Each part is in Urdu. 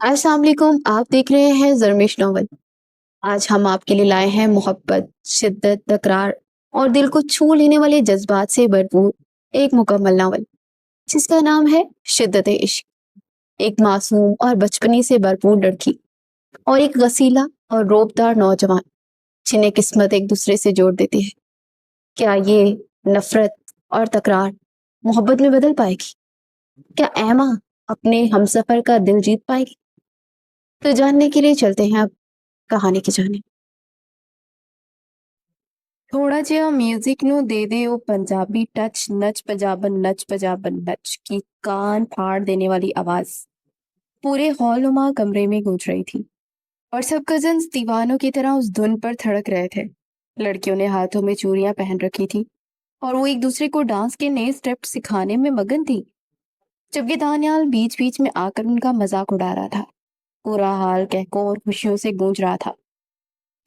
السلام علیکم، آپ دیکھ رہے ہیں زرمش ناول۔ آج ہم آپ کے لیے لائے ہیں محبت، شدت، تکرار اور دل کو چھو لینے والے جذبات سے بھرپور ایک مکمل ناول جس کا نام ہے شدت عشق۔ ایک معصوم اور بچپنی سے بھرپور لڑکی اور ایک غسیلا اور روبدار نوجوان جنہیں قسمت ایک دوسرے سے جوڑ دیتی ہے۔ کیا یہ نفرت اور تکرار محبت میں بدل پائے گی؟ کیا ایما اپنے ہمسفر کا دل جیت پائے گی؟ تو جاننے کے لیے چلتے ہیں اب کہانی کی جانب۔ تھوڑا جہا میوزک نو دے دے او پنجابی ٹچ، نچ پجابن نچ کی کان پھاڑ دینے والی آواز پورے ہال نما کمرے میں گونج رہی تھی، اور سب کزنز دیوانوں کی طرح اس دھن پر تھڑک رہے تھے۔ لڑکیوں نے ہاتھوں میں چوڑیاں پہن رکھی تھی اور وہ ایک دوسرے کو ڈانس کے نئے سٹیپ سکھانے میں مگن تھی، جبکہ دانیال بیچ بیچ میں آ کر ان کا مذاق اڑا رہا تھا۔ پورا حال کہکوں اور خوشیوں سے گونج رہا تھا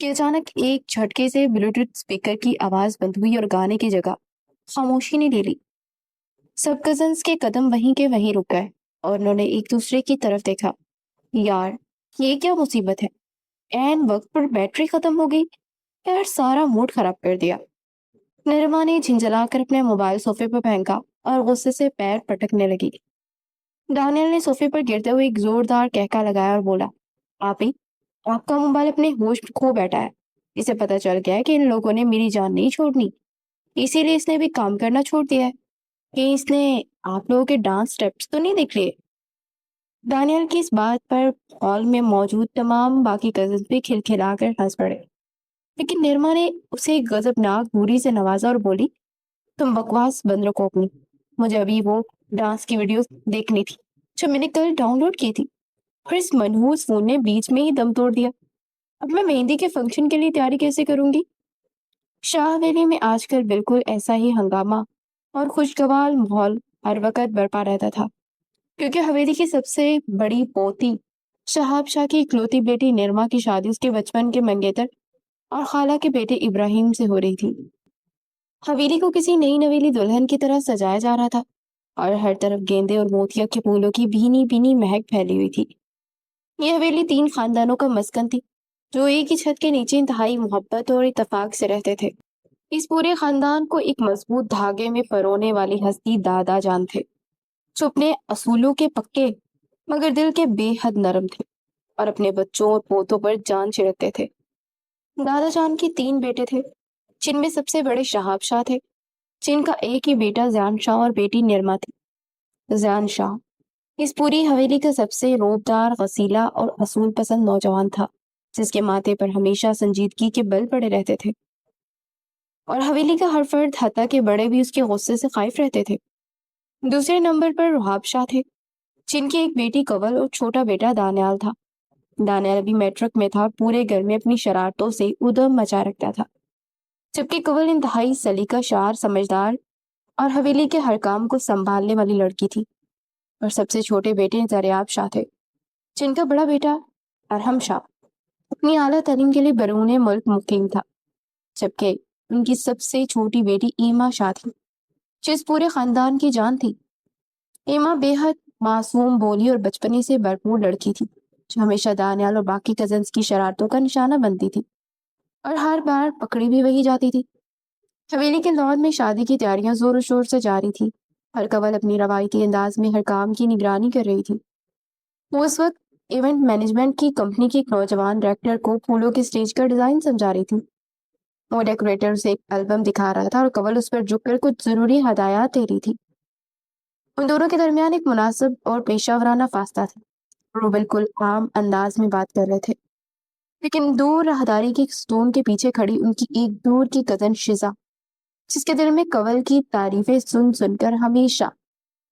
کہ اچانک ایک جھٹکے سے بلوٹوتھ اسپیکر کی آواز بند ہوئی اور گانے کی جگہ خاموشی نے لے لی۔ سب کزنز کے قدم وہیں کے وہیں رک گئے اور انہوں نے ایک دوسرے کی طرف دیکھا۔ یار، یہ کیا مصیبت ہے؟ عین وقت پر بیٹری ختم ہو گئی۔ یار، سارا موڈ خراب کر دیا۔ نرما نے جھنجھلا کر اپنے موبائل صوفے پر پھینکا اور غصے سے پیر پٹکنے لگی۔ دانیال نے صوفے پر گرتے ہوئے ایک زوردار کہکا لگایا اور بولا، آپی، آپ کا موبائل اپنے ہوش کھو بیٹھا ہے۔ اسے پتا چل گیا ہے کہ ان لوگوں نے میری جان نہیں چھوڑنی، اسی لیے اس نے بھی کام کرنا چھوڑ دیا ہے۔ کہ اس نے آپ لوگوں کے ڈانس سٹیپس تو نہیں دیکھ لیے؟ دانیال کی اس بات پر ہال میں موجود تمام باقی کزنز بھی کھلکھلا کر ہنس پڑے، لیکن نرما نے اسے غضبناک بوری سے نوازا اور بولی، تم بکواس بند رکھو اپنی۔ مجھے ابھی وہ ڈانس کی ویڈیوز دیکھنی تھی جو میں نے کل ڈاؤن لوڈ کی تھی، اور اس منحوس فون نے بیچ میں ہی دم توڑ دیا۔ اب میں مہندی کے فنکشن کے لیے تیاری کیسے کروں گی؟ شاہ ویلی میں آج کل بالکل ایسا ہی ہنگامہ اور خوشگوار ماحول ہر وقت برپا رہتا تھا، کیونکہ حویلی کی سب سے بڑی پوتی شہاب شاہ کی اکلوتی بیٹی نرما کی شادی اس کے بچپن کے منگیتر اور خالہ کے بیٹے ابراہیم سے ہو رہی تھی۔ حویلی کو کسی نئی نویلی دلہن کی طرح سجایا جا رہا تھا اور ہر طرف گیندے اور موتیا کے پھولوں کی بھینی بھینی مہک پھیلی ہوئی تھی۔ یہ حویلی 3 خاندانوں کا مسکن تھی جو ایک ہی چھت کے نیچے انتہائی محبت اور اتفاق سے رہتے تھے۔ اس پورے خاندان کو ایک مضبوط دھاگے میں پرونے والی ہستی دادا جان تھے، جو اپنے اصولوں کے پکے مگر دل کے بے حد نرم تھے اور اپنے بچوں اور پوتوں پر جان چھڑکتے تھے۔ دادا جان کے 3 بیٹے تھے، جن میں سب سے بڑے شہاب شاہ تھے، جن کا ایک ہی بیٹا زیان شاہ اور بیٹی نرما تھی۔ زیان شاہ اس پوری حویلی کا سب سے روبدار، غسیلا اور اصول پسند نوجوان تھا، جس کے ماتھے پر ہمیشہ سنجیدگی کے بل پڑے رہتے تھے، اور حویلی کا ہر فرد حتیٰ کہ بڑے بھی اس کے غصے سے خائف رہتے تھے۔ دوسرے نمبر پر رحاب شاہ تھے، جن کی ایک بیٹی کنول اور چھوٹا بیٹا دانیال تھا۔ دانیال ابھی میٹرک میں تھا اور پورے گھر میں اپنی شرارتوں سے ادھم مچا رکھتا تھا، جبکہ کنول انتہائی سلیقہ شار، سمجھدار اور حویلی کے ہر کام کو سنبھالنے والی لڑکی تھی۔ اور سب سے چھوٹے بیٹے دریاب شاہ تھے، جن کا بڑا بیٹا ارحم شاہ اپنی اعلیٰ تعلیم کے لیے بیرون ملک مقیم تھا، جبکہ ان کی سب سے چھوٹی بیٹی ایما شاہ تھی، جو اس پورے خاندان کی جان تھی۔ ایما بے حد معصوم، بولی اور بچپنے سے بھرپور لڑکی تھی، جو ہمیشہ دانیال اور باقی کزنز کی شرارتوں کا نشانہ بنتی تھی اور ہر بار پکڑی بھی وہی جاتی تھی۔ حویلی کے دور میں شادی کی تیاریاں زور و شور سے جاری تھی اور کنول اپنی روایتی انداز میں ہر کام کی نگرانی کر رہی تھی۔ وہ اس وقت ایونٹ مینجمنٹ کی کمپنی کے ایک نوجوان ڈائریکٹر کو پھولوں کے اسٹیج کا ڈیزائن سمجھا رہی تھی۔ وہ ڈیکوریٹر سے ایک البم دکھا رہا تھا اور کنول اس پر جھک کر کچھ ضروری ہدایات دے رہی تھی۔ ان دونوں کے درمیان ایک مناسب اور پیشہ ورانہ فاصلہ تھا۔ وہ بالکل عام انداز میں بات کر رہے تھے، لیکن دور راہداری کے سٹون کے پیچھے کھڑی ان کی ایک دور کی کزن شزا، جس کے دل میں کنول کی تعریفیں سن سن کر ہمیشہ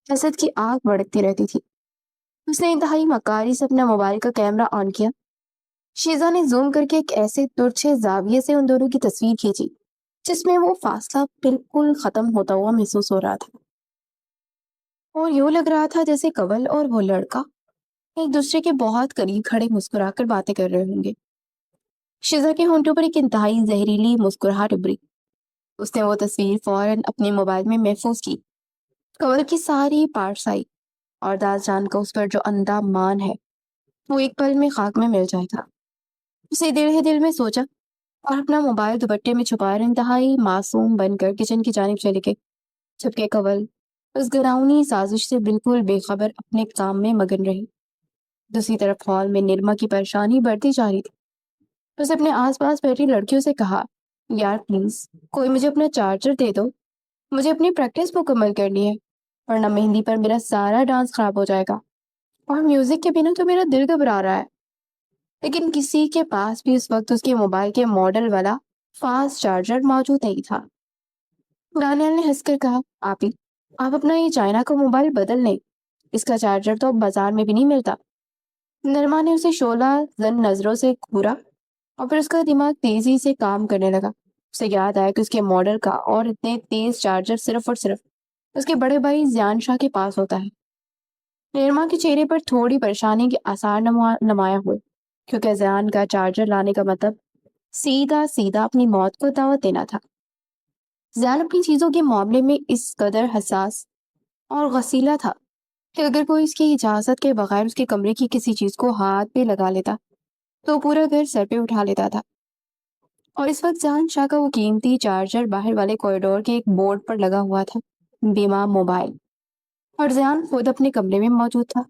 حسد کی آگ بھڑکتی رہتی تھی۔ اس نے انتہائی مکاری سے اپنا موبائل کا کیمرہ آن کیا۔ شیزا نے زوم کر کے ایک ایسے ترچھے زاویے سے ان دونوں کی تصویر کھینچی جس میں وہ فاصلہ بالکل ختم ہوتا ہوا محسوس ہو رہا تھا، اور یوں لگ رہا تھا جیسے کنول اور وہ لڑکا ایک دوسرے کے بہت قریب کھڑے مسکرا کر باتیں کر رہے ہوں گے۔ شیزا کے ہونٹوں پر ایک انتہائی زہریلی مسکراہٹ ابھری۔ اس نے وہ تصویر فوراً اپنے موبائل میں محفوظ کی۔ کنول کی ساری پارسائی اور داس جان کا اس پر جو اندھا مان ہے، وہ ایک پل میں خاک میں مل جائے تھا. اسے دل ہی دل میں سوچا اور اپنا موبائل دوپٹے میں چھپائے انتہائی معصوم بن کر کچن کی جانب چلے گئے، جبکہ کنول اس گراؤنی سازش سے بالکل بے خبر اپنے کام میں مگن رہی. دوسری طرف ہال میں نرما کی پریشانی بڑھتی جا رہی تھی. اس نے اپنے آس پاس بیٹھی لڑکیوں سے کہا، یار پلیز کوئی مجھے اپنا چارجر دے دو، مجھے اپنی پریکٹس مکمل کرنی ہے، ورنہ مہندی پر میرا سارا ڈانس خراب ہو جائے گا، اور میوزک کے بنا تو میرا دل گھبرا رہا ہے. لیکن کسی کے پاس بھی اس وقت اس کے موبائل کے ماڈل والا فاسٹ چارجر موجود نہیں تھا. دانیال نے ہنس کر کہا، آپ اپنا یہ چائنا کا موبائل بدل لیں، اس کا چارجر تو اب بازار میں بھی نہیں ملتا. نرما نے اسے شعلہ زن نظروں سے گھورا اور پھر اس کا دماغ تیزی سے کام کرنے لگا. اسے یاد آیا کہ اس کے ماڈل کا اور اتنے تیز چارجر صرف اور صرف اس کے بڑے بھائی زیان شاہ کے پاس ہوتا ہے. نرما کے چہرے پر تھوڑی پریشانی کے آثار نمایاں ہوئے، کیونکہ زیان کا چارجر لانے کا مطلب سیدھا سیدھا اپنی موت کو دعوت دینا تھا. زیان اپنی چیزوں کے معاملے میں اس قدر حساس اور غسیلا تھا کہ اگر کوئی اس کی اجازت کے بغیر اس کے کمرے کی کسی چیز کو ہاتھ پہ لگا لیتا تو پورا گھر سر پہ اٹھا لیتا تھا. اور اس وقت زیان شاہ کا وہ قیمتی چارجر باہر والے کوریڈور کے ایک بورڈ پر لگا ہوا تھا، بیما موبائل، اور زیان خود اپنے کمرے میں موجود تھا.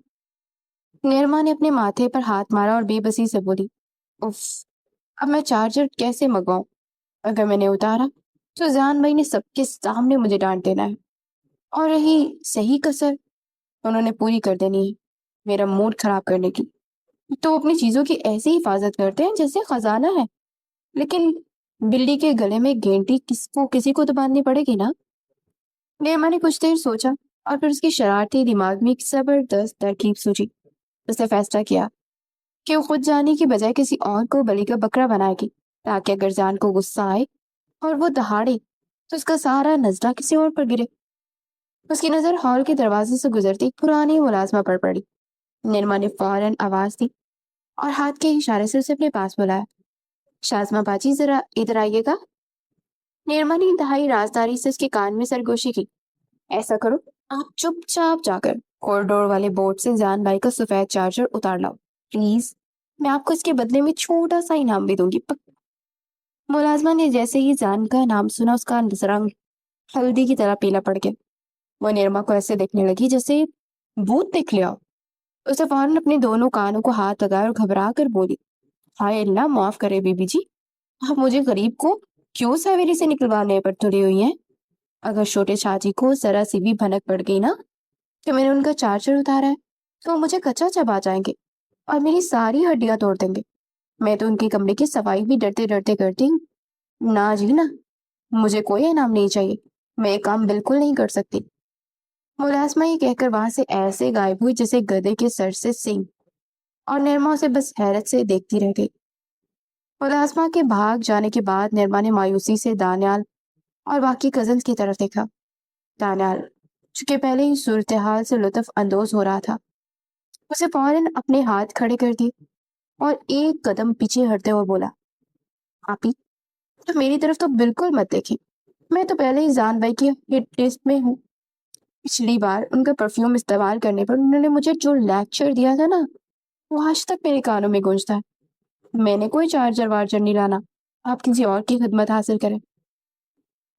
نرما نے اپنے ماتھے پر ہاتھ مارا اور بے بسی سے بولی، اف، اب میں چارجر کیسے منگواؤں؟ اگر میں نے اتارا تو زیان بھائی نے سب کے سامنے مجھے ڈانٹ دینا ہے، اور رہی صحیح کسر انہوں نے پوری کر دینی ہے میرا موڈ خراب کرنے کی. تو اپنی چیزوں کی ایسی حفاظت کرتے ہیں جیسے خزانہ ہے، لیکن بلی کے گلے میں گھنٹی کسی کو تو باندھنی پڑے گی نا. نیما نے کچھ دیر سوچا اور پھر اس کی شرارتی دماغ میں ایک زبردست ترکیب سوچی. اس نے فیصلہ کیا کہ وہ خود جانے کی بجائے کسی اور کو بلی کا بکرا بنائے گی، تاکہ اگر زیان کو غصہ آئے اور وہ دہاڑے تو اس کا سارا نزلہ کسی اور پر گرے. اس کی نظر ہال کے دروازے سے گزرتی ایک پرانی ملازمہ پر پڑی. نرما نے فوراً آواز دی اور ہاتھ کے اشارے سے اسے اپنے پاس بلایا، شازمہ باجی ذرا ادھر آئیے گا. نرما نے انتہائی رازداری سے اس کے کان میں سرگوشی کی، ایسا کرو، آپ چپ چاپ جا کر کوریڈور والے بورڈ سے زیان بھائی کا سفید چارجر اتار لاؤ پلیز، میں آپ کو اس کے بدلے میں چھوٹا سا انعام بھی دوں گی. ملازمہ نے جیسے ہی زیان کا نام سنا اس کا رنگ ہلدی کی طرح پیلا پڑ گیا. وہ نرما کو ایسے دیکھنے لگی جیسے بھوت دیکھ لیا. اسے فوراً اپنے دونوں کانوں کو ہاتھ لگایا اور گھبرا کر بولی، ہائے اللہ معاف کرے بی بی جی، آپ مجھے غریب کو کیوں سویری سے نکلوانے پر تلی ہوئی ہیں؟ اگر چھوٹے شاجی کو ذرا سی بھی بھنک پڑ گئی نا کہ میں نے ان کا چارجر اتارا ہے تو وہ مجھے کچا چبا جائیں گے اور میری ساری ہڈیاں توڑ دیں گے. میں تو ان کے کمرے کی صفائی بھی ڈرتے ڈرتے کرتی ہوں. نہ جی نہ، مجھے کوئی انعام نہیں چاہیے، میں یہ کام بالکل نہیں کر سکتی. ملازمہ یہ کہہ کر وہاں سے ایسے غائب ہوئی جیسے گدھے کے سر سے سینگ، اور نرما اسے بس حیرت سے دیکھتی رہ گئی. ملازمہ کے بھاگ جانے کے بعد نرما نے مایوسی سے دانیال اور باقی کزنز کی طرف دیکھا. دانیال چونکہ پہلے ہی صورتحال سے لطف اندوز ہو رہا تھا، اسے فوراً اپنے ہاتھ کھڑے کر دیے اور ایک قدم پیچھے ہٹتے ہوئے بولا، آپی تو میری طرف تو بالکل مت دیکھیں، میں تو پہلے ہی زیان بھائی کی ہٹ لسٹ میں ہوں. پچھلی بار ان کا پرفیوم استعمال کرنے پر انہوں نے مجھے جو لیکچر دیا تھا نا، وہ آج تک میرے کانوں میں گونجتا ہے. میں نے کوئی چارجر وارجر نہیں لانا، آپ کسی اور کی خدمت حاصل کریں.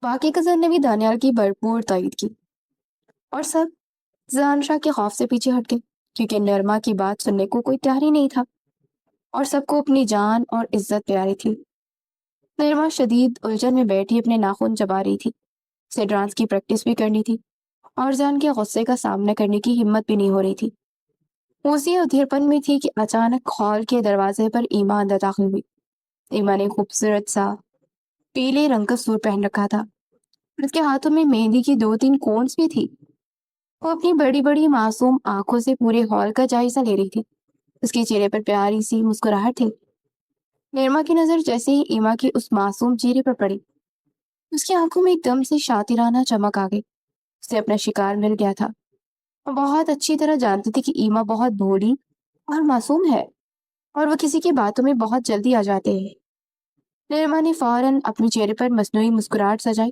باقی کزن نے بھی دانیال کی بھرپور تائید کی اور سب زیان شاہ کے خوف سے پیچھے ہٹ گئے، کیونکہ نرما کی بات سننے کو کوئی تیار ہی نہیں تھا اور سب کو اپنی جان اور عزت پیاری تھی. نرما شدید الجھن میں بیٹھی اپنے ناخن چبا رہی تھی. اسے ڈانس کی پریکٹس بھی کرنی تھی اور زیان کے غصے کا سامنا کرنے کی ہمت بھی نہیں ہو رہی تھی. اسی ادھیر پن میں تھی کہ اچانک ہال کے دروازے پر ایما اندر داخل ہوئی. ایما نے خوبصورت سا پیلے رنگ کا سوٹ پہن رکھا تھا اور اس کے ہاتھوں میں مہندی کی 2-3 کونس بھی تھی. وہ اپنی بڑی بڑی معصوم آنکھوں سے پورے ہال کا جائزہ لے رہی تھی. اس کے چہرے پر پیاری سی مسکراہٹ تھی. نرما کی نظر جیسے ہی ایما کی اس معصوم چہرے پر پڑی، اس کی آنکھوں میں ایک دم سے شاطرانہ چمک آ گئی. اسے اپنا شکار مل گیا تھا. وہ بہت اچھی طرح جانتی تھی کہ ایما بہت بھولی اور معصوم ہے اور وہ کسی کی باتوں میں بہت جلدی آ جاتے ہیں. نرما نے فوراً اپنے چہرے پر مصنوعی مسکراہٹ سجائی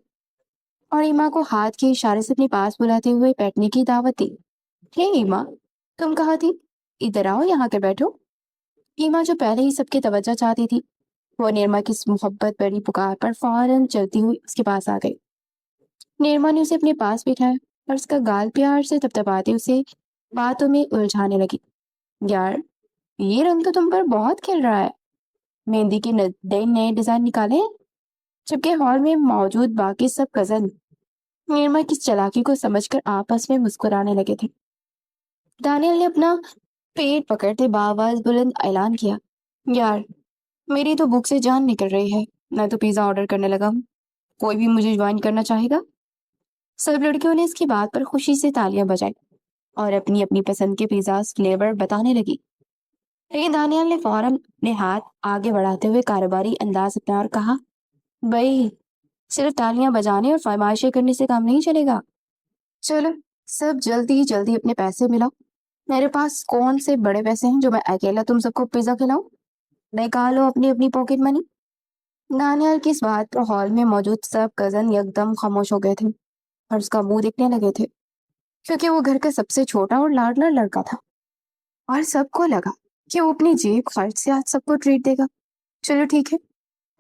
اور ایما کو ہاتھ کے اشارے سے اپنے پاس بلاتے ہوئے بیٹھنے کی دعوت دی. ایما، تم کہاں تھی؟ ادھر آؤ، یہاں کے بیٹھو. ایما جو پہلے ہی سب کی توجہ چاہتی تھی، وہ نرما کی اس محبت بڑی پکار پر فوراً چلتی ہوئی اس کے پاس آ گئی۔ نرما نے اسے اپنے پاس بٹھایا اور اس کا گال پیار سے تپتپاتے اسے باتوں میں الجھانے لگی۔ یار، یہ رنگ تو تم پر بہت کھل رہا ہے، مہندی کے نئے ڈیزائن نکالے ہیں؟ جبکہ ہال میں موجود باقی سب کزن نرما کی چالاکی کو سمجھ کر آپس میں مسکرانے لگے تھے۔ دانیل نے اپنا پیٹ پکڑتے بآواز بلند اعلان کیا، یار، میری تو بھوک سے جان نکل رہی ہے، میں تو پیزا آرڈر کرنے لگا ہوں، کوئی بھی مجھے جوائن کرنا چاہے گا؟ سب لڑکیوں نے اس کی بات پر خوشی سے تالیاں بجائی اور اپنی اپنی پسند کے پیزا فلیور بتانے لگی، لیکن دانیال نے فوراً اپنے ہاتھ آگے بڑھاتے ہوئے کاروباری انداز اپنا اور کہا، بھائی، صرف تالیاں بجانے اور فرمائشیں کرنے سے کام نہیں چلے گا، چلو سب جلدی جلدی اپنے پیسے ملاؤ، میرے پاس کون سے بڑے پیسے ہیں جو میں اکیلا تم سب کو پیزا کھلاؤں، نکالو اپنی اپنی پاکٹ منی۔ دانیال کی اس بات پر ہال میں موجود سب کزن یکدم خاموش ہو گئے تھے اور اس کا منہ دیکھنے لگے تھے، کیونکہ وہ گھر کا سب سے چھوٹا اور لاڈلا لڑکا تھا، اور سب کو لگا کہ وہ اپنی جیب خرچ سے آج سب کو ٹریٹ دے گا۔ چلو ٹھیک ہے،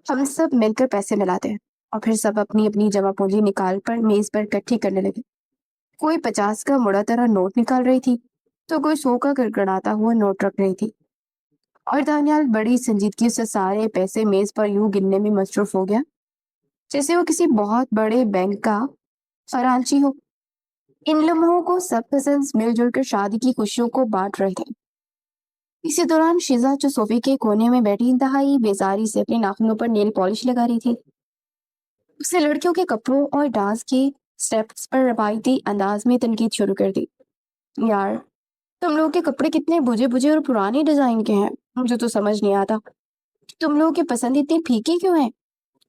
ہم سب مل کر پیسے ملاتے ہیں، اور پھر سب اپنی اپنی جمع پونجی نکال پر میز پر اکٹھی کرنے لگے۔ کوئی 50 کا مڑا طرح نوٹ نکال رہی تھی تو کوئی 100 کا گڑگڑاتا ہوا نوٹ رکھ رہی تھی، اور دانیال بڑی سنجیدگی سے سارے پیسے میز پر یوں گننے میں مصروف ہو گیا جیسے وہ کسی بہت بڑے بینک کا خزانچی ہو۔ ان لمحوں کو سب کزنز مل جل کر شادی کی خوشیوں کو بانٹ رہے تھے۔ اسی دوران شیزا جو صوفے کے کونے میں بیٹھی انتہائی بیزاری سے اپنے ناخنوں پر نیل پالش لگا رہی تھی، اسے لڑکیوں کے کپڑوں اور ڈانس کے سٹیپس پر روایتی انداز میں تنقید شروع کر دی۔ یار، تم لوگوں کے کپڑے کتنے بجے بجے اور پرانے ڈیزائن کے ہیں، مجھے تو سمجھ نہیں آتا تم لوگوں کی پسند اتنی پھیکی کیوں ہیں،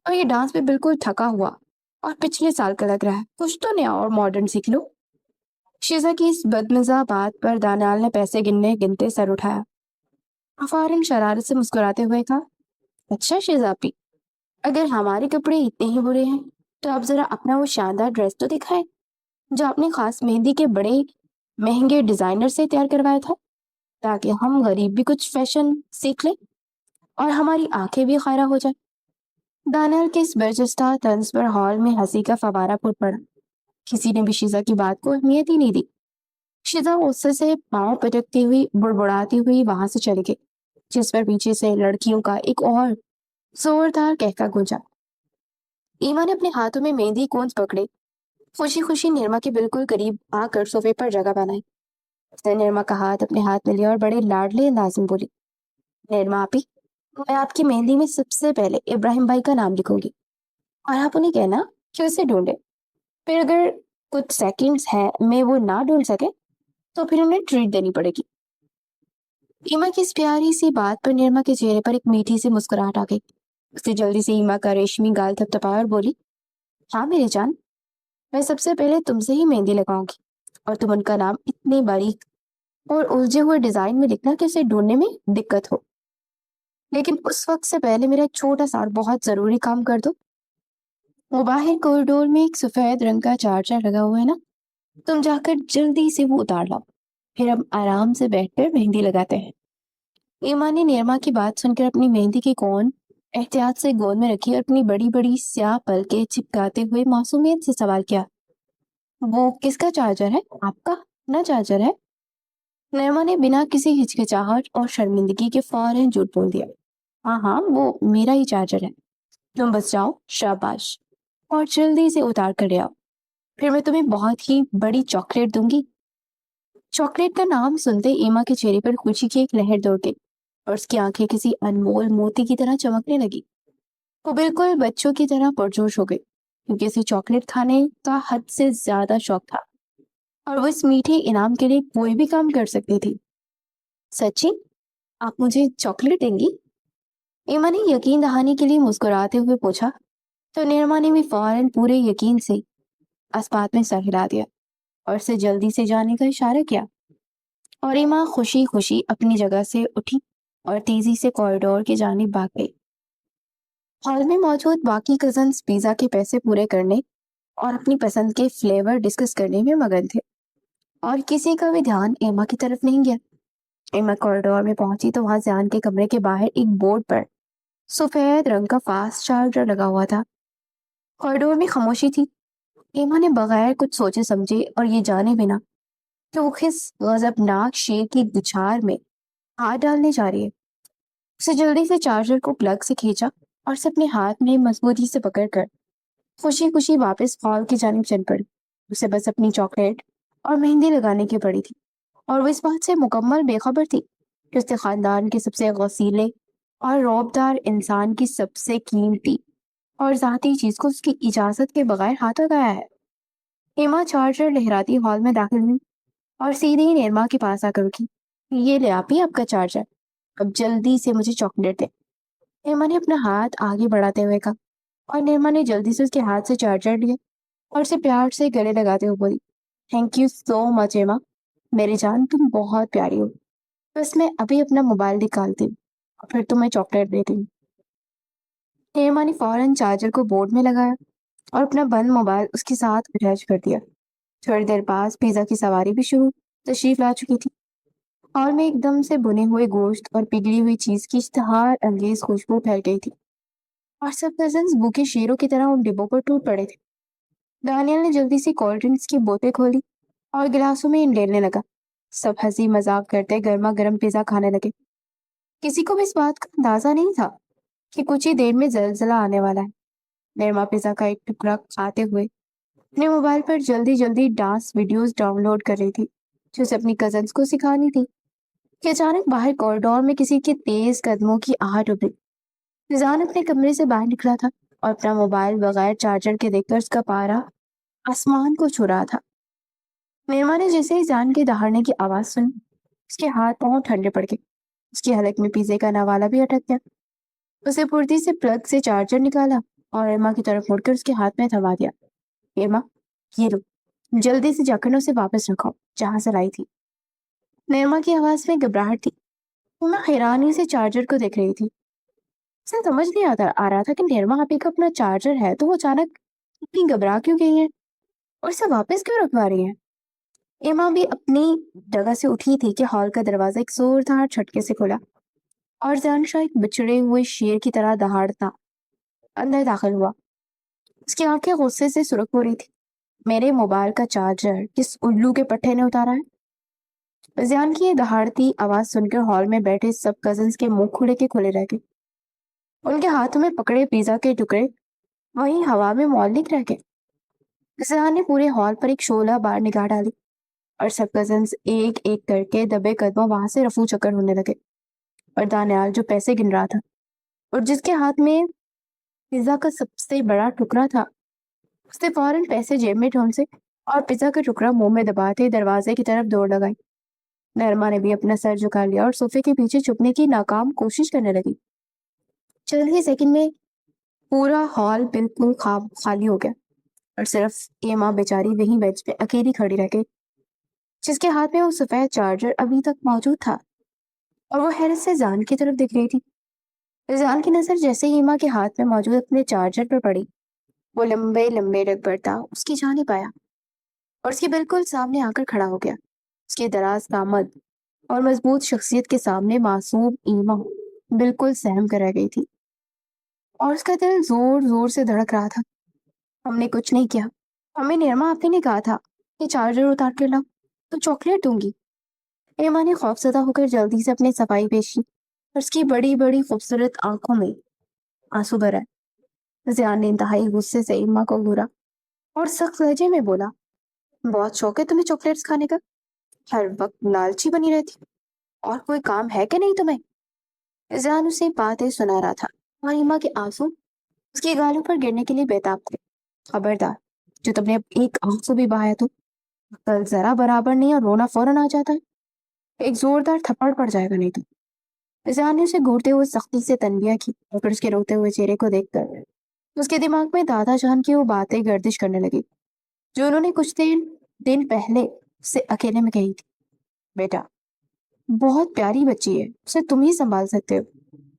اور یہ ڈانس بھی بالکل تھکا ہوا اور پچھلے سال کا لگ رہا ہے، کچھ تو نیا اور ماڈرن سیکھ لو۔ شیزا کی اس بدمزہ بات پر دانیال نے پیسے گننے گنتے سر اٹھایا، فوراً شرارت سے مسکراتے ہوئے کہا، اچھا شیزا پی، اگر ہمارے کپڑے اتنے ہی برے ہیں تو آپ ذرا اپنا وہ شاندار ڈریس تو دکھائے جو آپ نے خاص مہندی کے بڑے مہنگے ڈیزائنر سے تیار کروایا تھا، تاکہ ہم غریب بھی کچھ فیشن سیکھ لیں اور ہماری آنکھیں بھی خیرہ ہو جائیں۔ دانیال کے اس برجستہ طنز پر ہال میں ہنسی کا فوارہ پھوٹ پڑا، کسی نے بھی شیزا کی بات کو اہمیت ہی نہیں دی۔ شیزا غصے سے پاؤں پٹکتی ہوئی بڑبڑاتی ہوئی وہاں سے چلی گئی، جس پر پیچھے سے لڑکیوں کا ایک اور زوردار کہکا گونجا۔ ایما نے اپنے ہاتھوں میں مہندی کونز پکڑے خوشی خوشی نرما کے بالکل قریب آ کر صوفے پر جگہ بنائی۔ اس نے نرما کا ہاتھ اپنے ہاتھ میں لیا اور بڑے لاڈلے انداز میں بولی، نرما آپی، میں آپ کی مہندی میں سب سے پہلے ابراہیم بھائی کا نام لکھوں گی، اور آپ انہیں کہنا کہ اسے ڈھونڈے، پھر اگر کچھ سیکنڈز ہے میں وہ نہ ڈھونڈ سکے تو پھر انہیں ٹریٹ دینی پڑے گی۔ ایما کی اس پیاری سی بات پر نرما کے چہرے پر ایک میٹھی سی مسکراہٹ آ گئی۔ اس نے جلدی سے ایما کا ریشمی گال تھپتھپایا اور بولی، ہاں میری جان، میں سب سے پہلے تم سے ہی مہندی لگاؤں گی، اور تم ان کا نام اتنے باریک اور الجھے ہوئے ڈیزائن میں لکھنا کہ اسے ڈھونڈنے میں دقت ہو، لیکن اس وقت سے پہلے میرا ایک چھوٹا سا اور بہت ضروری کام کر دو۔ وہ باہر کوریڈور میں ایک سفید رنگ کا چارجر لگا ہوا ہے نا، تم جا کر جلدی سے وہ اتار لاؤ، پھر ہم آرام سے بیٹھ کر مہندی لگاتے ہیں۔ ایما نے نرما کی بات سن کر اپنی مہندی کی کون احتیاط سے گود میں رکھی اور اپنی بڑی بڑی سیاہ پلکیں چپکاتے ہوئے معصومیت سے سوال کیا، وہ کس کا چارجر ہے؟ آپ کا اپنا چارجر ہے؟ نرما نے بنا کسی ہچکچاہٹ اور شرمندگی کے فوراً جھوٹ بول دیا، ہاں ہاں، وہ میرا ہی چارجر ہے، تم بس جاؤ، شاباش، اور جلدی سے اتار کر لے آؤ، پھر میں تمہیں بہت ہی بڑی چاکلیٹ دوں گی۔ چاکلیٹ کا نام سنتے ایما کے چہرے پر خوشی کی ایک لہر دوڑ گئی اور اس کی آنکھیں کسی انمول موتی کی طرح چمکنے لگی۔ وہ بالکل بچوں کی طرح پرجوش ہو گئی کیونکہ اسے چاکلیٹ کھانے کا حد سے زیادہ شوق تھا، اور وہ اس میٹھے انعام کے لیے کوئی بھی کام کر سکتی تھی۔ سچی؟ آپ مجھے چاکلیٹ دیں گی؟ ایما نے یقین دہانی کے لیے مسکراتے ہوئے پوچھا، تو نرما نے بھی فوراً پورے یقین سے اس بات میں سر ہلا دیا اور اسے جلدی سے جانے کا اشارہ کیا، اور ایما خوشی خوشی اپنی جگہ سے اٹھی اور تیزی سے کوریڈور کی جانب بھاگ گئی۔ ہال میں موجود باقی کزنز پیزا کے پیسے پورے کرنے اور اپنی پسند کے فلیور ڈسکس کرنے میں مگن تھے، اور کسی کا بھی دھیان ایما کی طرف نہیں گیا۔ ایما کوریڈور میں پہنچی تو وہاں زیان کے کمرے کے باہر ایک بورڈ پر سفید رنگ کا فاسٹ چارجر لگا ہوا تھا۔ کوریڈور میں خاموشی تھی۔ ایما نے بغیر کچھ سوچے سمجھے اور یہ جانے بنا کہ وہ کس غضبناک شیر کی بچھار میں ہاتھ ڈالنے جا رہی ہے، اسے جلدی سے چارجر کو پلگ سے کھینچا اور اسے اپنے ہاتھ میں مضبوطی سے پکڑ کر خوشی خوشی واپس ہال کی جانب چل پڑی۔ اسے بس اپنی چاکلیٹ اور مہندی لگانے کی پڑی تھی، اور وہ اس بات سے مکمل بے خبر تھی کہ اس کے خاندان کے سب سے غسیلے اور رعبدار انسان کی سب سے قیمتی اور ذاتی چیز کو اس کی اجازت کے بغیر ہاتھ لگایا ہے۔ ایما چارجر لہراتی ہال میں داخل ہوئی اور سیدھے ہی نرما کے پاس آ کر رکی۔ یہ لے آپ ہی آپ کا چارجر، اب جلدی سے مجھے چاکلیٹ دے، ایما نے اپنا ہاتھ آگے بڑھاتے ہوئے کہا، اور نرما نے جلدی سے اس کے ہاتھ سے چارجر لیا اور اسے پیار سے گلے لگاتے ہوئے بولی، تھینک یو سو مچ ایما، میری جان تم بہت پیاری ہو، بس میں ابھی اپنا موبائل نکالتی ہوں اور پھر تمہیں چاکلیٹ دیتی ہوں۔ ایما نے فوراً چارجر کو بورڈ میں لگایا اور اپنا بند موبائل اس کے ساتھ اٹیچ کر دیا۔ تھوڑی دیر بعد پیزا کی سواری بھی تشریف لا چکی تھی۔ ہال میں ایک دم سے بنے ہوئے گوشت اور پگھلی ہوئی چیز کی اشتہار انگیز خوشبو پھیل گئی تھی، اور سب کزنز بھوکے شیروں کی طرح ان ڈبوں پر ٹوٹ پڑے تھے۔ دانیال نے جلدی سے کولڈ ڈرنکس کی بوتلیں کھولی اور گلاسوں میں ڈیلنے لگا۔ سب ہنسی مذاق کرتے گرما گرم پیزا کھانے لگے۔ کسی کو بھی اس بات کا اندازہ نہیں تھا کہ کچھ ہی دیر میں زلزلہ آنے والا ہے۔ نرما پیزا کا ایک ٹکڑا کھاتے ہوئے اپنے موبائل پر جلدی جلدی ڈانس ویڈیوز ڈاؤن لوڈ کر رہی تھی جو اسے اپنی کزنس کو سکھانی تھی کہ اچانک باہر کوریڈور میں کسی کے تیز قدموں کی آہٹ ابھری۔ فضان اپنے کمرے سے باہر نکلا تھا اور اپنا موبائل بغیر چارجر کے دیکھ کر اس کا پارا آسمان کو چھو رہا تھا۔ نرما نے جیسے ہی جان کے دہاڑنے کی آواز سنی، اس کے ہاتھ پاؤں ٹھنڈے پڑ گئے۔ اس کی حلق میں پیزے کا نوالا بھی اٹک گیا۔ اسے پھرتی سے پلگ سے چارجر نکالا اور ایما کی طرف مڑ کر اس کے ہاتھ میں تھما دیا۔ ایما، یہ لو، جلدی سے جا کر اسے واپس رکھو جہاں سے لائی تھی۔ نرما کی آواز میں گھبراہٹ تھی۔ ایما حیرانی سے چارجر کو دیکھ رہی تھی۔ اسے سمجھ نہیں آ رہا تھا کہ نرما آپی کا اپنا چارجر ہے تو وہ اچانک اتنی گھبرا کیوں گئی ہے اور اسے واپس کیوں رکھوا رہی ہے۔ ایما بھی اپنی جگہ سے اٹھی تھی کہ ہال کا دروازہ ایک زوردار جھٹکے سے کھلا اور زیانشا ایک بچھڑے ہوئے شیر کی طرح دہاڑتا اندر داخل ہوا۔ اس کی آنکھیں غصے سے سرخ ہو رہی تھی۔ میرے موبائل کا چارجر کس الو کے پٹھے نے اتارا ہے؟ زیان کی یہ دہاڑتی آواز سن کر ہال میں بیٹھے سب کزنس کے منہ کھلے کے کھلے رہ گئے۔ ان کے ہاتھوں میں پکڑے پیزا کے ٹکڑے وہیں ہوا میں معلق رہ گئے۔ زیان نے پورے ہال پر ایک شعلہ بار نگاہ ڈالی اور سب کزنس ایک ایک کر کے دبے قدموں وہاں سے رفو چکر ہونے لگے، اور دانیال جو پیسے گن رہا تھا اور جس کے ہاتھ میں پیزا کا سب سے بڑا ٹکڑا تھا، اس نے فوراً پیسے جیب میں ٹھونسے اور پیزا کا ٹکڑا منہ میں دباتے دروازے کی طرف دوڑ لگائی۔ نرما نے بھی اپنا سر جھکا لیا اور صوفے کے پیچھے چھپنے کی ناکام کوشش کرنے لگی۔ چند ہی سیکنڈ میں پورا ہال بالکل خالی ہو گیا اور صرف ایما بیچاری وہیں بینچ پہ اکیلی کھڑی رہ گئی، جس کے ہاتھ میں وہ سفید چارجر ابھی تک موجود تھا، اور وہ حیرت سے زان کی طرف دیکھ رہی تھی۔ زان کی نظر جیسے ہی ایما کے ہاتھ میں موجود اپنے چارجر پر پڑی، وہ لمبے لمبے رگ بڑھتا اس کی جانب آیا اور اس کے بالکل سامنے آ کر کھڑا ہو گیا۔ اس کے دراز قامت اور مضبوط شخصیت کے سامنے معصوم ایما بالکل سہم کر رہ گئی تھی، اور اس کا دل زور زور سے دھڑک رہا تھا۔ ہم نے کچھ نہیں کیا، ہمیں نرما آپی نے کہا تھا کہ چارجر اتار کے لاؤ تو چاکلیٹ دوں گی۔ ایما نے خوفزدہ ہو کر جلدی سے اپنی صفائی پیش کی اور اس کی بڑی بڑی خوبصورت آنکھوں میں آنسو بھرا۔ زیان نے انتہائی غصے سے ایما کو گھورا اور سخت لہجے میں بولا، بہت شوق ہے تمہیں چاکلیٹس کھانے کا، ہر وقت لالچی بنی رہتی، اور کوئی کام ہے کہ نہیں تمہیں؟ زیان اسے باتیں سنا رہا تھا اور ایما کے آنسو اس کی گالوں پر گرنے کے لیے بیتاب تھے۔ خبردار، جو تم نے اب ایک آنسو بھی بہایا تو کل ذرا برابر نہیں اور رونا فوراً آ جاتا ہے، ایک زوردار تھپڑ پڑ جائے گا نہیں تو۔ زیان نے اسے گھورتے ہوئے سختی سے تنبیہ کی اور پھر اس کے روتے ہوئے چہرے کو دیکھ کر اس کے دماغ میں دادا جان کی وہ باتیں گردش کرنے لگی جو انہوں نے کچھ دن پہلے اس سے اکیلے میں کہی تھی۔ بیٹا، بہت پیاری بچی ہے، اسے تم ہی سنبھال سکتے ہو،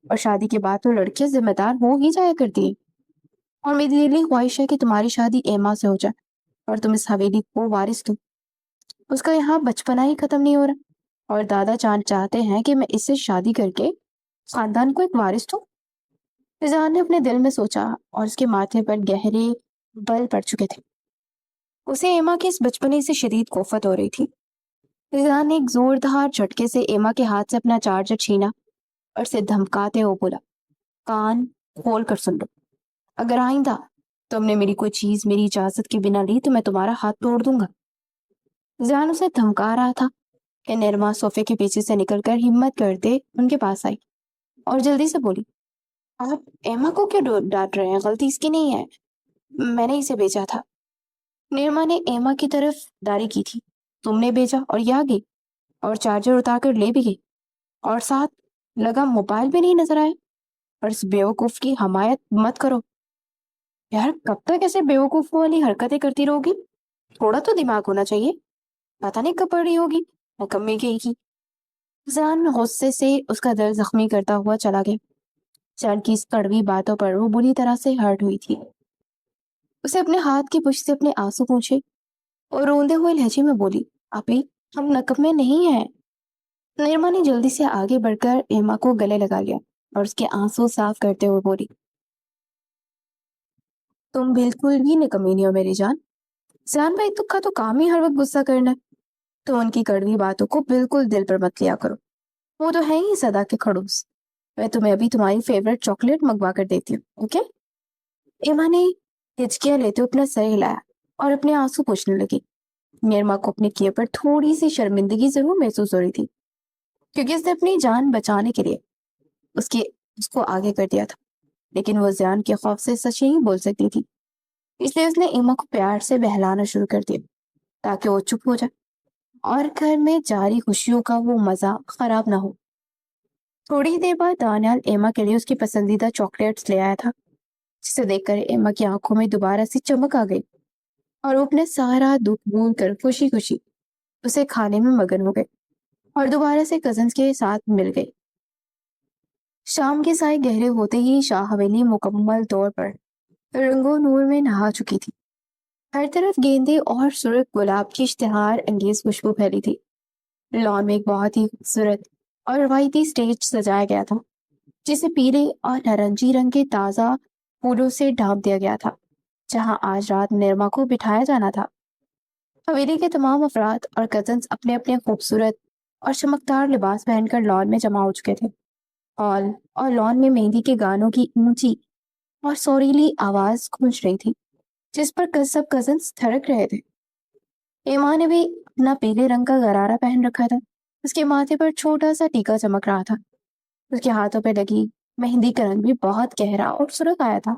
اور شادی کے بعد تو لڑکیاں ذمہ دار ہو ہی جایا کرتی ہیں، اور میری دلی خواہش ہے کہ تمہاری شادی ایما سے ہو جائے اور تم اس حویلی کو وارث دو۔ اس کا یہاں بچپنا ہی ختم نہیں ہو رہا، اور دادا جان چاہتے ہیں کہ میں اس سے شادی کر کے خاندان کو ایک وارث دوں۔ فضان نے اپنے دل میں سوچا اور اس کے ماتھے پر گہرے بل پڑ چکے تھے۔ اسے ایما کی اس بچپنے سے شدید کوفت ہو رہی تھی۔ فضان نے ایک زوردار جھٹکے سے ایما کے ہاتھ سے اپنا چارجر چھینا اور اسے دھمکاتے ہوئے بولا، کان کھول کر سن لو، اگر آئندہ تم نے میری کوئی چیز میری اجازت کے بنا لی تو میں تمہارا ہاتھ توڑ دوں گا۔ فضان اسے دھمکا رہا تھا کہ نرما صوفے کے پیچھے سے نکل کر ہمت کرتے ان کے پاس آئی اور جلدی سے بولی، آپ ایما کو کیوں ڈانٹ رہے ہیں؟ غلطی اس کی نہیں ہے، میں نے اسے بھیجا تھا۔ نرما نے ایما کی طرف داری کی تھی، تم نے بھیجا اور یہ آ گئی اور چارجر اتار کر لے بھی گئی اور ساتھ لگا موبائل بھی نہیں نظر آیا، اور اس بیوقوف کی حمایت مت کرو۔ یار کب تک ایسے بیوقوف والی حرکتیں کرتی رہو گی؟ تھوڑا تو دماغ ہونا چاہیے، پتہ نہیں کب پڑ رہی ہوگی نکمی گئی کی۔ زان غصے سے اس کا دل زخمی کرتا ہوا چلا گیا۔ جان کی اس کڑوی باتوں پر وہ بری طرح سے ہرٹ ہوئی تھی۔ اسے اپنے ہاتھ کی پشت سے اپنے آنسو پوچھے اور روندے ہوئے لہجے میں بولی، آپی ہم نکمے نہیں ہیں۔ نرما نے جلدی سے آگے بڑھ کر ایما کو گلے لگا لیا اور اس کے آنسو صاف کرتے ہوئے بولی، تم بالکل بھی نکمی نہیں ہو میری جان۔ زان بھائی تک کا تو کام ہی ہر وقت غصہ کرنا ہے، تو ان کی کڑوی باتوں کو بالکل دل پر مت لیا کرو، وہ تو ہے ہی صدا کے کھڑوس۔ میں تمہیں ابھی تمہاری فیوریٹ چاکلیٹ منگوا کر دیتی ہوں، اوکے؟ ایما نے ہچکیاں لیتے اپنا سر ہلایا اور اپنے آنسو پوچھنے لگی۔ نرما کو اپنے کیے پر تھوڑی سی شرمندگی ضرور محسوس ہو رہی تھی، کیونکہ اس نے اپنی جان بچانے کے لیے اس کو آگے کر دیا تھا، لیکن وہ زیان کے خوف سے سچ نہیں بول سکتی تھی، اس لیے اس نے ایما کو پیار سے بہلانا شروع کر دیا تاکہ وہ چپ ہو جائے اور گھر میں جاری خوشیوں کا وہ مزہ خراب نہ ہو۔ تھوڑی دیر بعد دانیال ایما کے لیے اس کی پسندیدہ چاکلیٹس لے آیا تھا، جسے دیکھ کر ایما کی آنکھوں میں دوبارہ سے چمک آ گئی اور وہ اپنے سارا دکھ بھول کر خوشی خوشی اسے کھانے میں مگن ہو گئے اور دوبارہ سے کزنز کے ساتھ مل گئی۔ شام کے سائے گہرے ہوتے ہی شاہ حویلی مکمل طور پر رنگو نور میں نہا چکی تھی۔ ہر طرف گیندے اور سرخ گلاب کی اشتہار انگیز خوشبو پھیلی تھی۔ لان میں ایک بہت ہی خوبصورت اور روایتی سٹیج سجایا گیا تھا، جسے پیلے اور نارنجی رنگ کے تازہ پھولوں سے ڈھانپ دیا گیا تھا، جہاں آج رات نرما کو بٹھایا جانا تھا۔ حویلی کے تمام افراد اور کزنز اپنے اپنے خوبصورت اور چمکدار لباس پہن کر لان میں جمع ہو چکے تھے۔ ہال اور لان میں مہندی کے گانوں کی اونچی اور سوریلی آواز گونج رہی تھی، جس پر سب کزنز تھڑک رہے تھے۔ ایما نے بھی اپنا پیلے رنگ کا غرارہ پہن رکھا تھا، اس کے ماتھے پر چھوٹا سا ٹیکا چمک رہا تھا، اس کے ہاتھوں پہ لگی مہندی کا رنگ بھی بہت گہرا اور سرخ آیا تھا،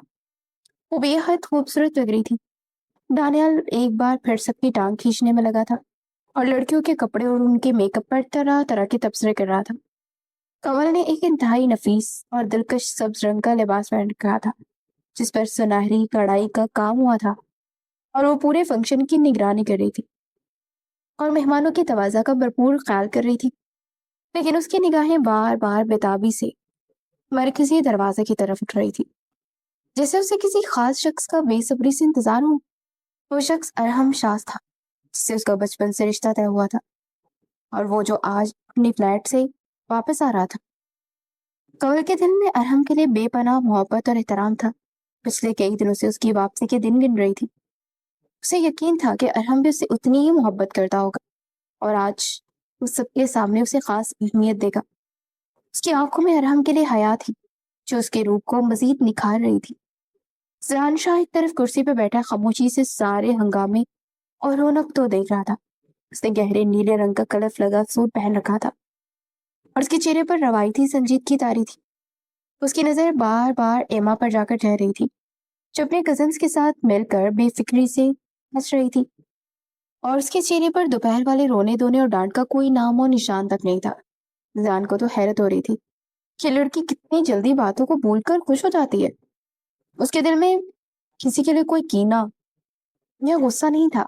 وہ بے حد خوبصورت لگ رہی تھی۔ دانیال ایک بار پھر سب کی ٹانگ کھینچنے میں لگا تھا اور لڑکیوں کے کپڑے اور ان کے میک اپ پر طرح طرح کے تبصرے کر رہا تھا۔ کنول نے ایک انتہائی نفیس اور دلکش سبز رنگ کا لباس پہن رکھا تھا، جس پر سنہری کڑھائی کا کام ہوا تھا، اور وہ پورے فنکشن کی نگرانی کر رہی تھی اور مہمانوں کی تواضع کا بھرپور خیال کر رہی تھی، لیکن اس کی نگاہیں بار بار بےتابی سے مرکزی دروازے کی طرف اٹھ رہی تھی، جیسے اسے کسی خاص شخص کا بے صبری سے انتظار ہو۔ وہ شخص ارحم شاز تھا، جس سے اس کا بچپن سے رشتہ طے ہوا تھا، اور وہ جو آج اپنی فلیٹ سے واپس آ رہا تھا۔ کنول کے دل میں ارحم کے لیے بے پناہ محبت اور احترام تھا۔ پچھلے کئی دنوں سے اس کی واپسی کے دن گن رہی تھی۔ اسے یقین تھا کہ ارحم بھی اسے اتنی ہی محبت کرتا ہوگا، اور آج اس سب کے سامنے اسے خاص اہمیت دے گا۔ اس کی آنکھوں میں ارحم کے لیے حیا تھی، جو اس کے روپ کو مزید نکھار رہی تھی۔ زران شاہ ایک طرف کرسی پہ بیٹھا خاموشی سے سارے ہنگامے اور رونق تو دیکھ رہا تھا۔ اس نے گہرے نیلے رنگ کا کلف لگا سوٹ پہن رکھا تھا اور اس کے چہرے پر روایتی سنجیدگی طاری تھی۔ اس کی نظر بار بار ایما پر جا کر ٹھہر رہی تھی، جو اپنے کزنز کے ساتھ مل کر بے فکری سے ہنس رہی تھی، اور اس کے چہرے پر دوپہر والے رونے دھونے اور ڈانٹ کا کوئی نام و نشان تک نہیں تھا۔ زان کو تو حیرت ہو رہی تھی کہ لڑکی کتنی جلدی باتوں کو بھول کر خوش ہو جاتی ہے۔ اس کے دل میں کسی کے لیے کوئی کینہ یا غصہ نہیں تھا،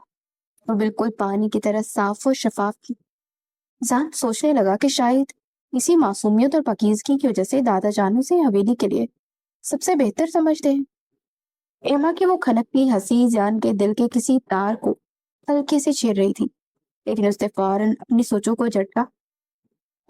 وہ بالکل پانی کی طرح صاف و شفاف تھی۔ زان سوچنے لگا کہ شاید اسی معصومیت اور پاکیزگی کی وجہ سے دادا جانو سے حویلی کے لیے سب سے بہتر سمجھتے ہیں۔ ایما کی وہ کھنکتی ہنسی زان کے دل کے کسی تار کو ہلکے سے چھیر رہی تھی، لیکن اس نے فوراً اپنی سوچوں کو جھٹکا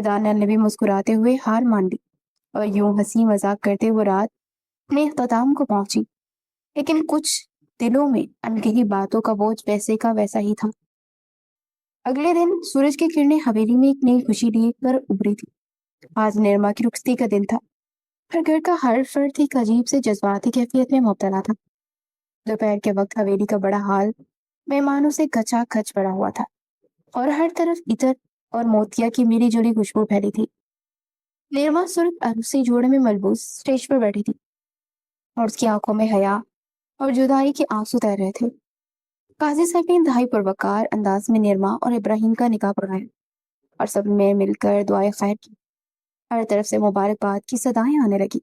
دانیال نے بھی مسکراتے ہوئے ہار مان لی اور یوں ہنسی مذاق کرتے وہ رات اپنے اختتام کو پہنچی، لیکن کچھ دلوں میں انکہی باتوں کا بوجھ ویسے کا ویسا ہی تھا۔ اگلے دن سورج کی کرنیں حویلی میں ایک نئی خوشی لے کر ابھری تھی۔ آج نرما کی رخصتی کا دن تھا، پر گھر کا ہر فرد ایک عجیب سے جذباتی کیفیت میں مبتلا تھا۔ دوپہر کے وقت حویلی کا بڑا ہال مہمانوں سے کچا کچ پڑا ہوا تھا اور ہر طرف عطر اور موتیا کی ملی جلی خوشبو پھیلی تھی۔ نرما سرخ عروسی جوڑے میں ملبوس اسٹیج پر بیٹھی تھی اور اس کی آنکھوں میں حیا اور جدائی کے آنسو تیر رہے تھے۔ قاضی صاحب نے انتہائی پروکار انداز میں نرما اور ابراہیم کا نکاح پڑھایا اور سب نے مل کر دعائیں خیر کی۔ ہر طرف سے مبارکباد کی صدائیں آنے لگی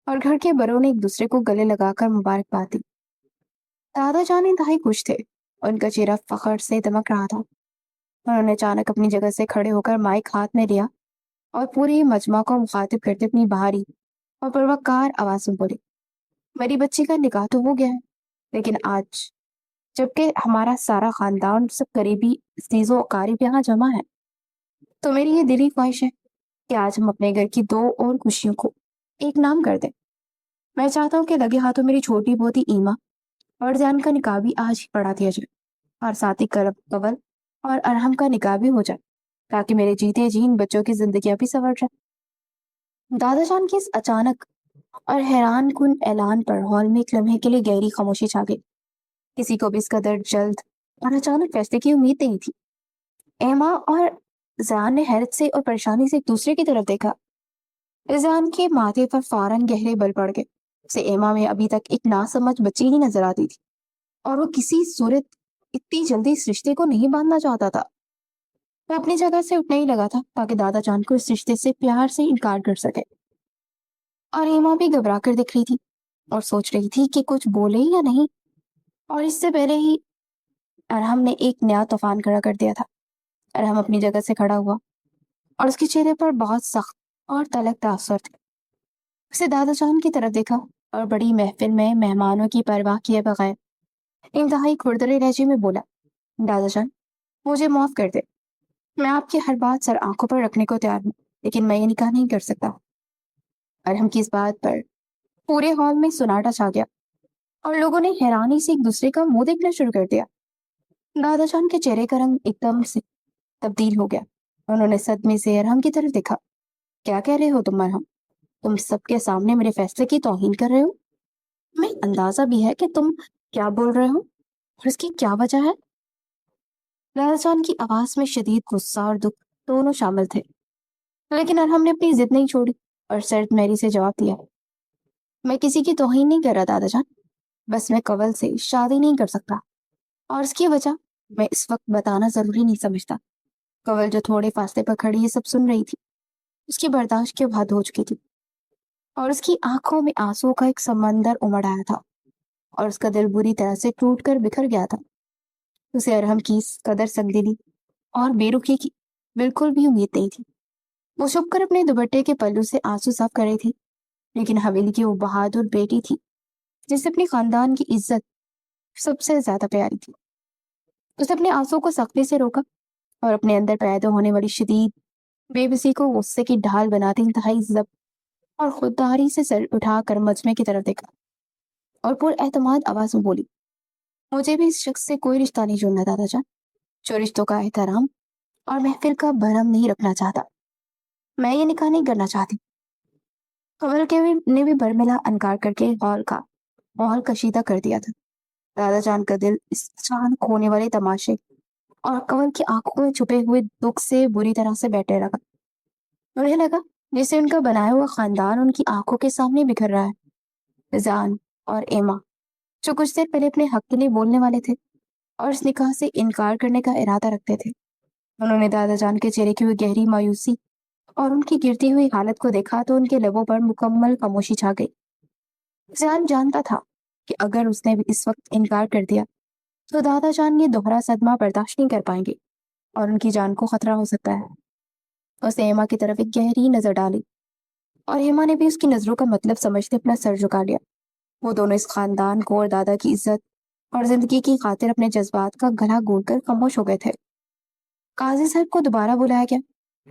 اور گھر کے بڑوں نے ایک دوسرے کو گلے لگا کر مبارکباد دی۔ دادا جان انتہائی خوش تھے اور ان کا چہرہ فخر سے دمک رہا تھا۔ انہوں نے اچانک اپنی جگہ سے کھڑے ہو کر مائک ہاتھ میں لیا اور پورے مجمع کو مخاطب کرتے اپنی بھاری اور پروکار آواز میں بولے، میری بچی کا نکاح تو ہو گیا ہے، لیکن آج جبکہ ہمارا سارا خاندان سب قریبی عزیز و اقارب یہاں جمع ہے، تو میری یہ دلی خواہش ہے کہ آج ہم اپنے گھر کی دو اور خوشیوں کو ایک نام کر دیں۔ میں چاہتا ہوں کہ لگے ہاتھوں میری چھوٹی بہتی ایما اور جان کا نکاح بھی آج ہی پڑھا دیا جائے اور ساتھ ہی قبل اور ارحم کا نکاح بھی ہو جائے، تاکہ میرے جیتے جی ان بچوں کی زندگیاں بھی سنور جائیں۔ دادا جان کی اس اچانک اور حیران کن اعلان پر ہال میں ایک لمحے کے لیے گہری خاموشی چھا گئی۔ کسی کو بھی اس قدر جلد اور اچانک فیصلے کی امید نہیں تھی۔ ایما اور زیان نے حیرت سے اور پریشانی سے ایک دوسرے کی طرف دیکھا۔ زیان کے ماتھے پر فوراً گہرے بل پڑ گئے۔ اسے ایما میں ابھی تک ایک ناسمجھ بچی ہی نظر آتی تھی اور وہ کسی صورت اتنی جلدی اس رشتے کو نہیں باندھنا چاہتا تھا۔ وہ اپنی جگہ سے اٹھنے ہی لگا تھا تاکہ دادا جان کو اس رشتے سے پیار سے انکار کر سکے، اور ایما بھی گھبرا کر دکھ رہی تھی اور سوچ رہی تھی کہ کچھ بولے یا نہیں۔ اور اس سے پہلے ہی ارحم نے ایک نیا طوفان کھڑا کر دیا تھا۔ ارحم اپنی جگہ سے کھڑا ہوا اور اس کے چہرے پر بہت سخت اور تلخ تاثر تھے۔ اسے دادا جان کی طرف دیکھا اور بڑی محفل میں مہمانوں کی پرواہ کیے بغیر انتہائی کھردرے لہجے میں بولا، دادا جان مجھے معاف کر دے، میں آپ کی ہر بات سر آنکھوں پر رکھنے کو تیار ہوں، لیکن میں یہ نکاح نہیں کر سکتا۔ ارحم کی اس بات پر پورے ہال میں سناٹا چھا گیا اور لوگوں نے حیرانی سے ایک دوسرے کا منہ دیکھنا شروع کر دیا۔ دادا جان کے چہرے کا رنگ ایک دم سے تبدیل ہو گیا۔ انہوں نے صدمے سے ارحم کی طرف دیکھا۔ کیا کہہ رہے ہو تم ارحم؟ تم سب کے سامنے میرے فیصلے کی توہین کر رہے ہو؟ تمہیں اندازہ بھی ہے کہ تم کیا بول رہے ہو اور اس کی کیا وجہ ہے؟ دادا جان کی آواز میں شدید غصہ اور دکھ دونوں شامل تھے، لیکن ارحم نے اپنی ضد نہیں چھوڑی اور سرد میری سے جواب دیا، میں کسی کی توہین نہیں کر رہا دادا جان، بس میں کنول سے شادی نہیں کر سکتا اور اس کی وجہ میں اس وقت بتانا ضروری نہیں سمجھتا۔ کنول جو تھوڑے فاصلے پر کھڑی یہ سب سن رہی تھی، اس کی برداشت کی حد ہو چکی تھی اور اس کی آنکھوں میں آنسو کا ایک سمندر امڑ آیا تھا اور اس کا دل بری طرح سے ٹوٹ کر بکھر گیا تھا۔ اسے ارحم کی اس قدر سنگدلی اور بے رخی کی بالکل بھی امید نہیں تھی۔ وہ چھپ کر اپنے دوپٹے کے پلو سے آنسو صاف کر رہی تھی، لیکن حویلی کی وہ بہادر بیٹی تھی جسے اپنے خاندان کی عزت سب سے زیادہ پیاری تھی۔ اس نے اپنے آنسو کو سختی سے روکا اور اپنے اندر پیدا ہونے والی شدید بے بسی کو غصے کی ڈھال بناتی انتہائی ضبط اور خودداری سے سر اٹھا کر مجمع کی طرف دیکھا اور پر اعتماد آواز میں بولی، مجھے بھی اس شخص سے کوئی رشتہ نہیں جوڑنا دادا جان، جو رشتوں کا احترام اور محفل کا بھرم نہیں رکھنا چاہتا۔ میں یہ نکاح نہیں کرنا چاہتی۔ کنول کے نے بھی برملا انکار کر کے ہال کا ماحول کشیدہ کر دیا تھا۔ دادا جان کا دل اس اچانک ہونے والے تماشے اور کنول کی آنکھوں میں چھپے ہوئے دکھ سے بری طرح سے بیٹھے لگا۔ انہیں لگا جسے ان کا بنایا ہوا خاندان ان کی آنکھوں کے سامنے بکھر رہا ہے۔ زان اور ایما جو کچھ دیر پہلے اپنے حق کے لیے بولنے والے تھے اور اس نکاح سے انکار کرنے کا ارادہ رکھتے تھے، انہوں نے دادا جان کے چہرے کی ہوئی گہری مایوسی اور ان کی گرتی ہوئی حالت کو دیکھا تو ان کے لبوں پر مکمل خاموشی چھا گئی۔ زان جانتا تھا کہ اگر اس نے بھی اس وقت انکار کر دیا تو دادا جان یہ دوہرا صدمہ برداشت نہیں کر پائیں گے اور ان کی جان کو خطرہ ہو سکتا ہے۔ اس نے ایما کی طرف ایک گہری نظر ڈالی اور ایما نے بھی اس کی نظروں کا مطلب سمجھتے اپنا سر جھکا لیا۔ وہ دونوں اس خاندان کو اور دادا کی عزت اور زندگی کی خاطر اپنے جذبات کا گلا گھونٹ کر خاموش ہو گئے تھے۔ قاضی صاحب کو دوبارہ بلایا گیا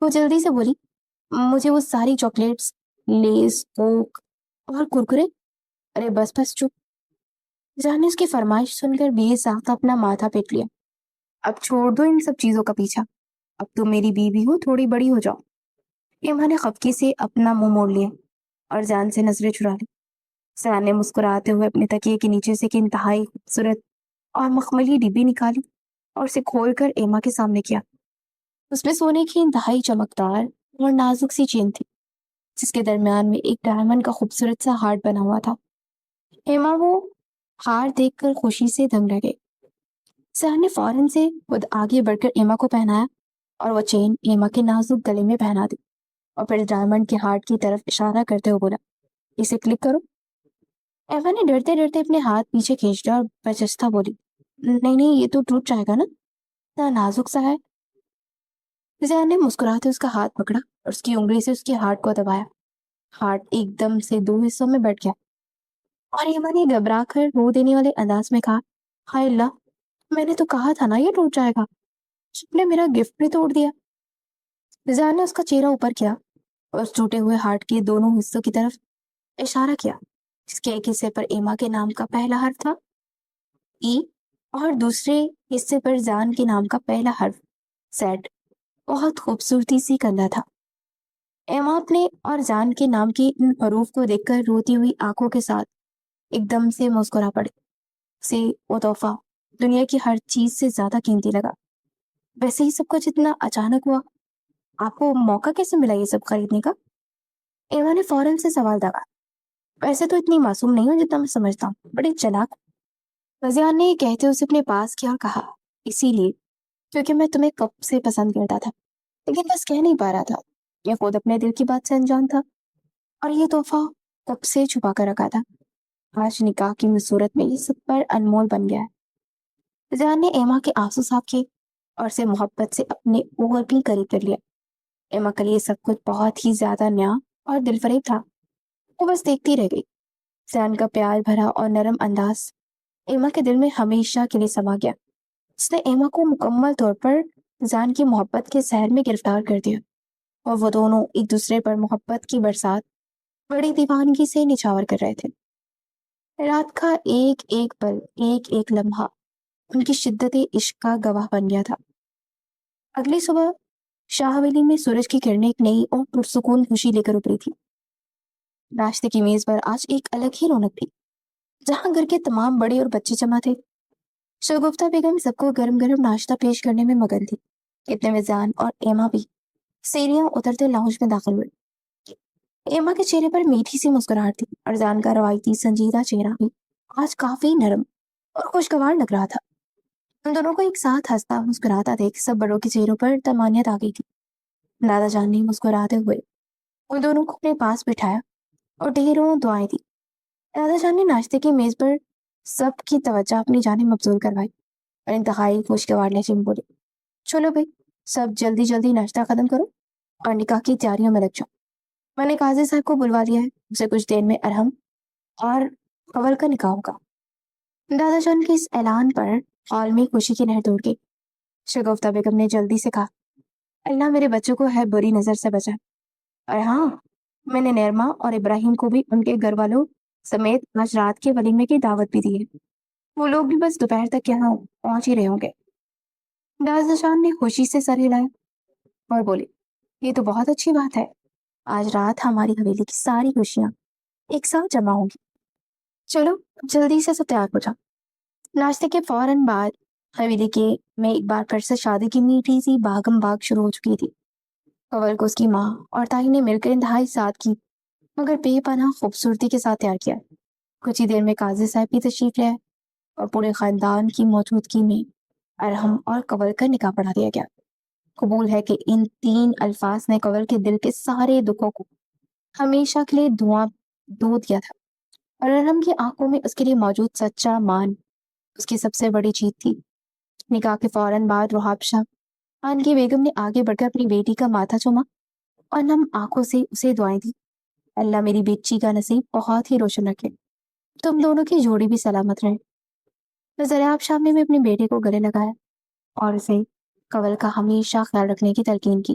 وہ جلدی سے بولی، مجھے وہ ساری چاکلیٹس، لیز، کوک اور کرکرے۔ ارے بس بس چپ۔ جان نے اس کی فرمائش سن کر بے ساختہ اپنا ماتھا پیٹ لیا۔ اب چھوڑ دو ان سب چیزوں کا پیچھا، اب تم میری بیوی ہو، تھوڑی بڑی ہو جاؤ۔ ایما نے خفگی سے اپنا منہ موڑ لیا اور جان سے نظریں چرا لی۔ جان نے مسکراتے ہوئے اپنے تکیے کے نیچے سے ایک انتہائی خوبصورت اور مخملی ڈبی نکالی اور اسے کھول کر ایما کے سامنے کیا۔ اس میں سونے کی انتہائی چمکدار اور نازک سی چین تھی، جس کے درمیان میں ایک ڈائمنڈ کا خوبصورت سا ہارٹ بنا ہوا تھا۔ ایما وہ ہار دیکھ کر خوشی سے دنگ رہ گئی۔ سہن نے فوراً سے خود آگے بڑھ کر ایما کو پہنایا اور وہ چین ایما کے نازک گلے میں پہنا دی اور پھر ڈائمنڈ کے ہارٹ کی طرف اشارہ کرتے ہوئے بولا، اسے کلک کرو۔ ایما نے ڈرتے ڈرتے اپنے ہاتھ پیچھے کھینچ لیا اور بجستہ بولی، نہیں نہیں، یہ تو ٹوٹ جائے گا نا، اتنا نازک سا ہے۔ زیان نے مسکراتے اس کا ہاتھ پکڑا اور اس کی انگلی سے اس کے ہارٹ کو دبایا۔ ہارٹ ایک دم سے دو حصوں میں بٹ گیا اور ایما نے گھبرا کر رو دینے والے انداز میں کہا، ہائے اللہ، میں نے تو کہا تھا نا یہ ٹوٹ جائے گا، تم نے میرا گفٹ بھی توڑ دیا۔ زیان نے اس کا چہرہ اوپر کیا اور اس ٹوٹے ہوئے ہارٹ کے دونوں حصوں کی طرف اشارہ کیا، جس کے ایک حصے پر ایما کے نام کا پہلا حرف تھا، ای، اور دوسرے حصے پر زان کے نام کا پہلا حرف، زیڈ۔ بہت خوبصورتی سی کندھا تھا۔ ایما اپنے اور زان کے نام کی ان حروف کو دیکھ کر روتی ہوئی آنکھوں کے ساتھ ایک دم سے مسکرا پڑی۔ اسے وہ تحفہ دنیا کی ہر چیز سے زیادہ قیمتی لگا۔ ویسے ہی سب کچھ اتنا اچانک ہوا، آپ کو موقع کیسے ملا یہ سب خریدنے کا؟ ایما نے فوراً سے سوال داغا۔ ویسے تو اتنی معصوم نہیں ہوں جتنا میں سمجھتا ہوں، بڑی چلاک۔ رضیان نے یہ کہتے اسے اپنے پاس کیا کہا، اسی لیے کیونکہ میں تمہیں کب سے پسند کرتا تھا، لیکن بس کہہ نہیں پا رہا تھا۔ یہ خود اپنے دل کی بات سے انجان تھا اور یہ تحفہ کب سے چھپا کر رکھا تھا۔ آج نکاح کی صورت میں یہ سب پر انمول بن گیا ہے۔ رضیان نے ایما کے آنسو صاف کیے اور اسے محبت سے اپنے اور بھی قریب کر لیا۔ ایما کے لیے سب کچھ بہت ہی زیادہ نیا اور دل فریب تھا۔ وہ بس دیکھتی رہ گئی۔ زان کا پیار بھرا اور نرم انداز ایما کے دل میں ہمیشہ کے لیے سما گیا۔ اس نے ایما کو مکمل طور پر زان کی محبت کے سحر میں گرفتار کر دیا اور وہ دونوں ایک دوسرے پر محبت کی برسات بڑی دیوانگی سے نچھاور کر رہے تھے۔ رات کا ایک ایک پل، ایک ایک لمحہ ان کی شدت عشق کا گواہ بن گیا تھا۔ اگلی صبح شاہ حویلی میں سورج کی کرنیں ایک نئی اور پرسکون خوشی لے کر ابھری تھی۔ ناشتے کی میز پر آج ایک الگ ہی رونق تھی، جہاں گھر کے تمام بڑے اور بچے جمع تھے۔ شگفتہ بیگم سب کو گرم گرم ناشتہ پیش کرنے میں مگن تھی۔ اتنے میں زان اور ایما بھی سیڑھیاں اترتے لاؤنج میں داخل ہوئے۔ ایما کے چہرے پر میٹھی سی مسکراہٹ تھی اور زان کا روایتی سنجیدہ چہرہ بھی آج کافی نرم اور خوشگوار لگ رہا تھا۔ ان دونوں کو ایک ساتھ ہنستا مسکراتا دیکھ سب بڑوں کے چہروں پر طمانینت آ گئی تھی۔ دادا جان نے مسکراتے ہوئے ان دونوں کو اپنے پاس بٹھایا اور ڈھیروں دعائیں دی۔ دادا جان نے ناشتے کی میز پر سب کی توجہ اپنی جانب مبذول کروائی اور انتہائی خوشگوار لہجے میں بولے، چلو بھائی، سب جلدی جلدی ناشتہ ختم کرو اور نکاح کی تیاریوں میں لگ جاؤ۔ میں نے قاضی صاحب کو بلوا لیا ہے، اسے کچھ دیر میں ارحم اور قول کا نکاح ہوگا۔ دادا جان کے اس اعلان پر ہال میں خوشی کی لہر دوڑ گئی۔ شگفتہ بیگم نے جلدی سے کہا، اللہ میرے بچوں کو ہے بری نظر سے بچائے، اور ہاں، میں نے نیرما اور ابراہیم کو بھی ان کے گھر والوں سمیت آج رات کے ولیمے کی دعوت بھی دی ہے۔ وہ لوگ بھی بس دوپہر تک یہاں پہنچ ہی رہے ہوں گے۔ دادا جان نے خوشی سے سر ہلایا اور بولے، یہ تو بہت اچھی بات ہے، آج رات ہماری حویلی کی ساری خوشیاں ایک ساتھ جمع ہوں گی۔ چلو جلدی سے سب تیار ہو جاؤ۔ ناشتے کے فوراً بعد حویلی کے میں ایک بار پھر سے شادی کی میٹھی سی باغم باغ شروع ہو چکی تھی۔ کنول کو اس کی ماں اور تائی نے مل کر انتہائی سادگی مگر بے پناہ خوبصورتی کے ساتھ تیار کیا۔ کچھ ہی دیر میں قاضی صاحب بھی تشریف لے آئے اور پورے خاندان کی موجودگی میں ارحم اور کنول کا نکاح پڑھا دیا گیا۔ قبول ہے کہ ان تین الفاظ نے کنول کے دل کے سارے دکھوں کو ہمیشہ کے لیے دھواں دو دیا تھا، اور ارحم کی آنکھوں میں اس کے لیے موجود سچا مان اس کی سب سے بڑی جیت تھی۔ نکاح کے فوراً بعد رحاب شاہ خان کی بیگم نے آگے بڑھ کر اپنی بیٹی کا ماتھا چوما اور نم آنکھوں سے اسے دعائیں دی، اللہ میری بیٹی کا نصیب بہت ہی روشن رکھے، تم دونوں کی جوڑی بھی سلامت رہے۔ ضریاب شاہ نے بھی اپنے بیٹے کو گلے لگایا اور اسے کنول کا ہمیشہ خیال رکھنے کی تلقین کی۔